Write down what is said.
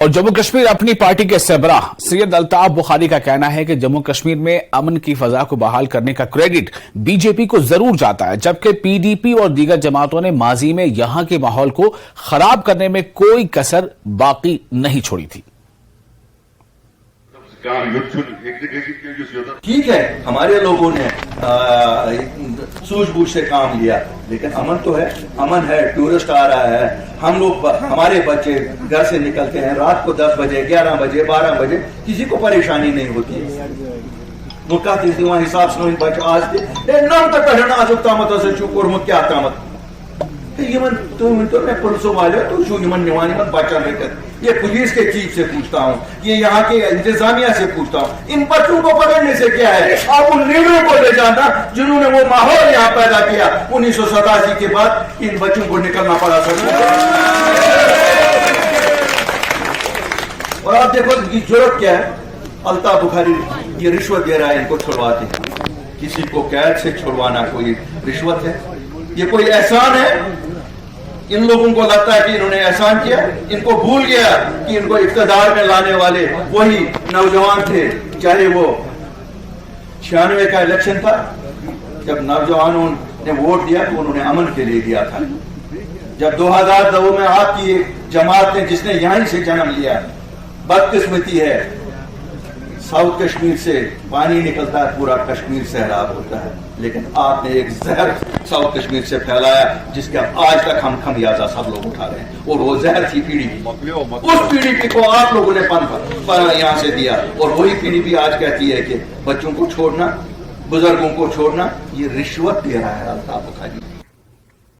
اور جموں کشمیر اپنی پارٹی کے سربراہ سید الطاف بخاری کا کہنا ہے کہ جموں کشمیر میں امن کی فضا کو بحال کرنے کا کریڈٹ بی جے پی کو ضرور جاتا ہے، جبکہ پی ڈی پی اور دیگر جماعتوں نے ماضی میں یہاں کے ماحول کو خراب کرنے میں کوئی کسر باقی نہیں چھوڑی تھی۔ ٹھیک ہے، ہمارے لوگوں نے سوجھ بوجھ سے کام لیا، لیکن امن تو ہے، امن ہے، ٹورسٹ آ رہا ہے، ہم لوگ ہمارے بچے گھر سے نکلتے ہیں رات کو 10 بجے 11 بجے 12 بجے، کسی کو پریشانی نہیں ہوتی ہے۔ حساب سے بچے آج نام تک آج تامت کورمت کیا تامت میں پولیسوں والے تو بچہ یہ پولیس کے چیف سے پوچھتا ہوں، یہ یہاں کے انتظامیہ سے پوچھتا ہوں، ان بچوں کو پکڑنے سے کیا ہے؟ آپ ان لیڈروں کو لے جانا جنہوں نے وہ ماحول یہاں پیدا کیا 1987 کے بعد ان بچوں کو نکلنا پڑا سکتا۔ اور آپ دیکھو کی ضرورت کیا ہے؟ الطاف بخاری یہ رشوت دے رہا ہے، ان کو چھڑواتے ہیں۔ کسی کو قید سے چھڑوانا کوئی رشوت ہے؟ یہ کوئی احسان ہے؟ ان لوگوں کو لگتا ہے کہ انہوں نے احسان کیا، ان کو بھول گیا کہ ان کو اقتدار میں لانے والے وہی نوجوان تھے، چاہے وہ 96 کا الیکشن تھا جب نوجوانوں نے ووٹ دیا تو انہوں نے امن کے لیے دیا تھا، جب 2002 میں آپ کی ایک جماعت نے جس نے یہیں سے جنم لیا، بدقسمتی ہے ساؤتھ کشمیر سے پانی نکلتا ہے پورا کشمیر سیراب ہوتا ہے، لیکن آپ نے ایک زہر ساؤتھ کشمیر سے پھیلایا جس کے آج تک ہم خمیازہ سب لوگ اٹھا رہے ہیں، اور وہ زہر تھی پی ڈی پی، اس پی ڈی پی کو آپ لوگوں نے یہاں سے دیا، اور وہی پی ڈی پی آج کہتی ہے کہ بچوں کو چھوڑنا، بزرگوں کو چھوڑنا، یہ رشوت دے رہا ہے الطاف بخاری۔